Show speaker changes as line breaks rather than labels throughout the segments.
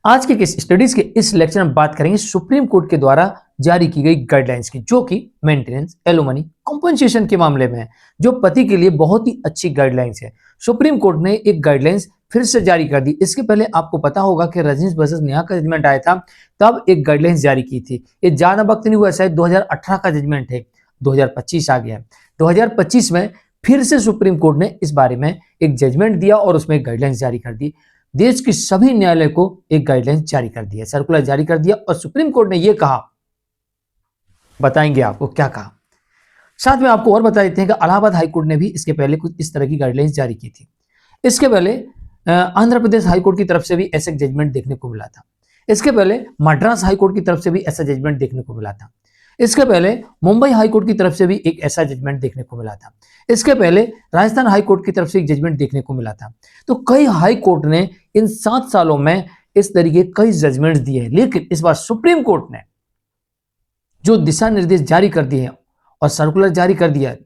आज के स्टडीज के इस लेक्चर में बात करेंगे सुप्रीम कोर्ट के द्वारा जारी की गई गाइडलाइंस की, जो कि मेंटेनेंस, एलुमनी, कॉम्पनसेशन के मामले में है, जो पति के लिए बहुत ही अच्छी गाइडलाइंस है। सुप्रीम कोर्ट ने एक गाइडलाइंस फिर से जारी कर दी। इसके पहले आपको पता होगा कि रजनीश वर्सेस नेहा का जजमेंट आया था, तब एक गाइडलाइंस जारी की थी। ये ज्यादा वक्त नहीं हुआ, शायद 2018 का जजमेंट है, 2025 आ गया। 2025 में फिर से सुप्रीम कोर्ट ने इस बारे में एक जजमेंट दिया और उसमें एक गाइडलाइंस जारी कर दी। देश के सभी न्यायालय को एक गाइडलाइंस जारी कर दिया, सर्कुलर जारी कर दिया, और सुप्रीम कोर्ट ने यह कहा, बताएंगे आपको क्या कहा। साथ में आपको और बता देते हैं कि इलाहाबाद हाईकोर्ट ने भी इसके पहले कुछ इस तरह की गाइडलाइंस जारी की थी। इसके पहले आंध्र प्रदेश हाईकोर्ट की तरफ से भी ऐसा जजमेंट देखने को मिला था। इसके पहले मद्रास हाईकोर्ट की तरफ से भी ऐसा जजमेंट देखने को मिला था। इसके पहले मुंबई हाईकोर्ट की तरफ से भी एक ऐसा जजमेंट देखने को मिला था। इसके पहले राजस्थान हाईकोर्ट की तरफ से एक जजमेंट देखने को मिला था। तो कई हाईकोर्ट ने इन 7 सालों में इस तरीके कई जजमेंट्स दिए हैं, लेकिन इस बार सुप्रीम कोर्ट ने जो दिशा निर्देश जारी कर दिए हैं और सर्कुलर जारी कर दिया है,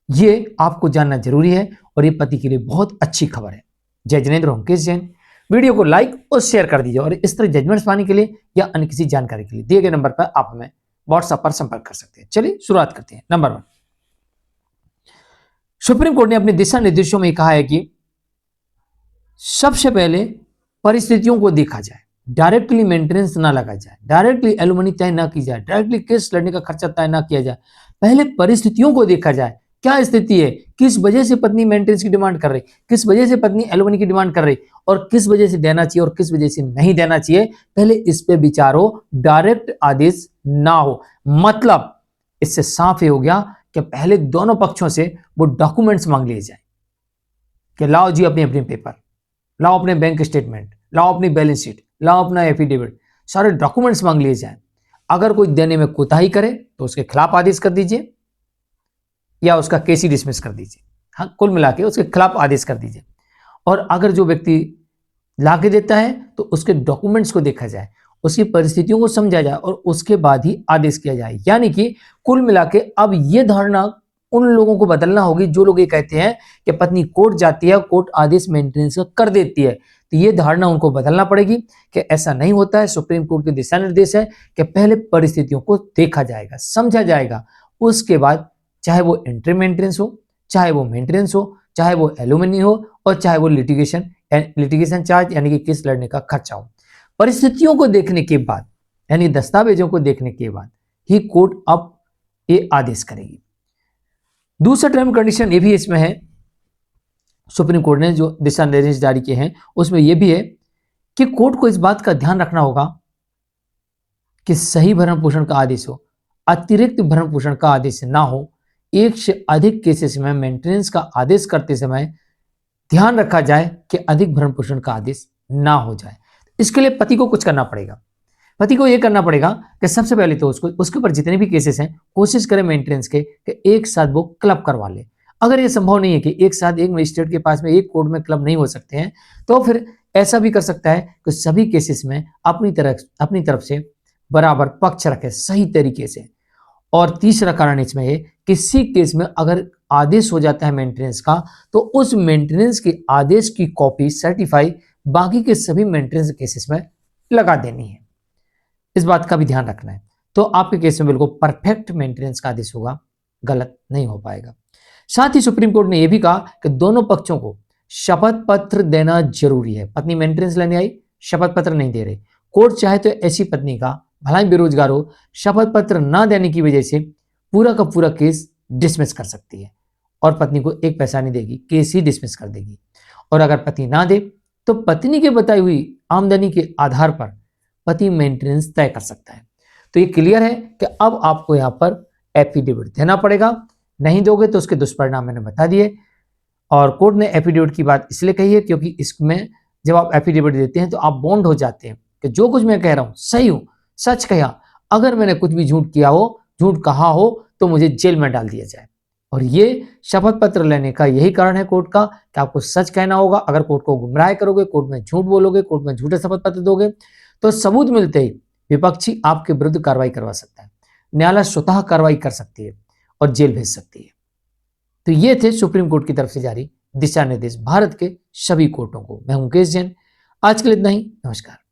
ये आपको जानना जरूरी है और ये पति के लिए बहुत अच्छी खबर है। जय जिनेंद्र, मुकेश जैन। वीडियो को लाइक और शेयर कर दीजिए और इस तरह जजमेंट्स पाने के लिए या अन्य किसी जानकारी के लिए दिए गए नंबर पर आप हमें व्हाट्सएप पर संपर्क कर सकते हैं। चलिए शुरुआत करते हैं। नंबर 1, सुप्रीम कोर्ट ने अपने दिशा निर्देशों में कहा है कि सबसे पहले परिस्थितियों को देखा जाए, डायरेक्टली मेंटेनेंस ना लगा जाए, डायरेक्टली एलुमनी तय ना की जाए, डायरेक्टली केस लड़ने का खर्चा तय ना किया जाए। पहले परिस्थितियों को देखा जाए, क्या स्थिति है, किस वजह से पत्नी मेंटेनेंस की डिमांड कर रही, किस वजह से पत्नी एलुमनी की डिमांड कर रही, और किस वजह से देना चाहिए और किस वजह से नहीं देना चाहिए। पहले इस पे विचार हो, डायरेक्ट आदेश ना हो। मतलब इससे साफ ये हो गया कि पहले दोनों पक्षों से वो डॉक्यूमेंट्स मांग लिए जाए कि लाओ जी अपने अपने पेपर, लाओ अपने बैंक स्टेटमेंट, लाओ अपनी बैलेंस शीट, लाओ अपना एफिडेविट, सारे डॉक्यूमेंट्स मांग लिए जाए। अगर कोई देने में कोताही करे तो उसके खिलाफ आदेश कर दीजिए या उसका केस ही डिसमिस कर दीजिए। हाँ, कुल मिला के उसके खिलाफ आदेश कर दीजिए। और अगर जो व्यक्ति ला के देता है तो उसके डॉक्यूमेंट्स को देखा जाए, उसकी परिस्थितियों को समझा जाए और उसके बाद ही आदेश किया जाए। यानी कि कुल मिला के अब यह धारणा उन लोगों को बदलना होगी जो लोग ये कहते हैं कि पत्नी कोर्ट जाती है, कोर्ट आदेश मेंटेनेंस का कर देती है। तो ये धारणा उनको बदलना पड़ेगी कि ऐसा नहीं होता है। सुप्रीम कोर्ट के दिशा निर्देश है कि पहले परिस्थितियों को देखा जाएगा, समझा जाएगा, उसके बाद चाहे वो एंट्री मेंटेनेंस हो, चाहे वो मेंटेनेंस हो, चाहे वो एलुमनी हो, और चाहे वो लिटिगेशन चार्ज यानी कि केस लड़ने का खर्चा हो, परिस्थितियों को देखने के बाद यानी दस्तावेजों को देखने के बाद ही कोर्ट अब ये आदेश करेगी। दूसरा टर्म कंडीशन ये भी इसमें है, सुप्रीम कोर्ट ने जो दिशा निर्देश जारी किए हैं उसमें यह भी है कि कोर्ट को इस बात का ध्यान रखना होगा कि सही भरण पोषण का आदेश हो, अतिरिक्त भरण पोषण का आदेश ना हो। एक से अधिक केसेस में मेंटेनेंस का आदेश करते समय ध्यान रखा जाए कि अधिक भरण पोषण का आदेश ना हो जाए। इसके लिए पति को कुछ करना पड़ेगा। पति को यह करना पड़ेगा कि सबसे पहले तो उसके ऊपर जितने भी केसेस हैं कोशिश करें मेंटेनेंस के कि एक साथ वो क्लब करवा ले। अगर ये संभव नहीं है कि एक साथ एक मजिस्ट्रेट के पास में एक कोर्ट में क्लब नहीं हो सकते हैं, तो फिर ऐसा भी कर सकता है कि सभी केसेस में अपनी तरफ से बराबर पक्ष रखे सही तरीके से। और तीसरा कारण इसमें है, किसी केस में अगर आदेश हो जाता है मेंटेनेंस का तो उस मेंटेनेंस के आदेश की कॉपी सर्टिफाई बाकी के सभी मेंटेनेंस केसेस में लगा देनी है। इस बात का भी ध्यान रखना है। तो आपके केस में बिल्कुल परफेक्ट मेंटेनेंस का आदेश होगा, गलत नहीं हो पाएगा। साथ ही सुप्रीम कोर्ट ने यह भी कहा कि दोनों पक्षों को शपथ पत्र देना जरूरी है। पत्नी मेंटेनेंस लेने आई, शपथ पत्र नहीं दे रही, कोर्ट चाहे तो ऐसी पत्नी का भलाई बेरोजगार हो, शपथ पत्र ना देने की वजह से पूरा का पूरा केस डिसमिस कर सकती है और पत्नी को एक पैसा नहीं देगी, केस ही डिसमिस कर देगी। और अगर पति ना दे तो पत्नी के बताई हुई आमदनी के आधार पर पति मेंटेनेंस तय कर सकता है। तो ये क्लियर है कि अब आपको यहां पर एफिडेविट देना पड़ेगा। नहीं दोगे तो उसके दुष्परिणाम मैंने बता दिए। और कोर्ट ने एफिडेविट की बात इसलिए कही है क्योंकि इसमें जब आप एफिडेविट देते हैं तो आप बॉन्ड हो जाते हैं कि जो कुछ मैं कह रहा हूं सही हूं, सच कहा। अगर मैंने कुछ भी झूठ किया हो, झूठ कहा हो, तो मुझे जेल में डाल दिया जाए। और ये शपथ पत्र लेने का यही कारण है कोर्ट का कि आपको सच कहना होगा। अगर कोर्ट को गुमराह करोगे, कोर्ट में झूठ बोलोगे, कोर्ट में झूठे शपथ पत्र दोगे तो सबूत मिलते ही विपक्षी आपके विरुद्ध कार्रवाई करवा सकता है, न्यायालय स्वतः कार्रवाई कर सकती है और जेल भेज सकती है। तो ये थे सुप्रीम कोर्ट की तरफ से जारी दिशा निर्देश भारत के सभी कोर्टों को। मैं मुकेश जैन, आज के लिए इतना ही। नमस्कार।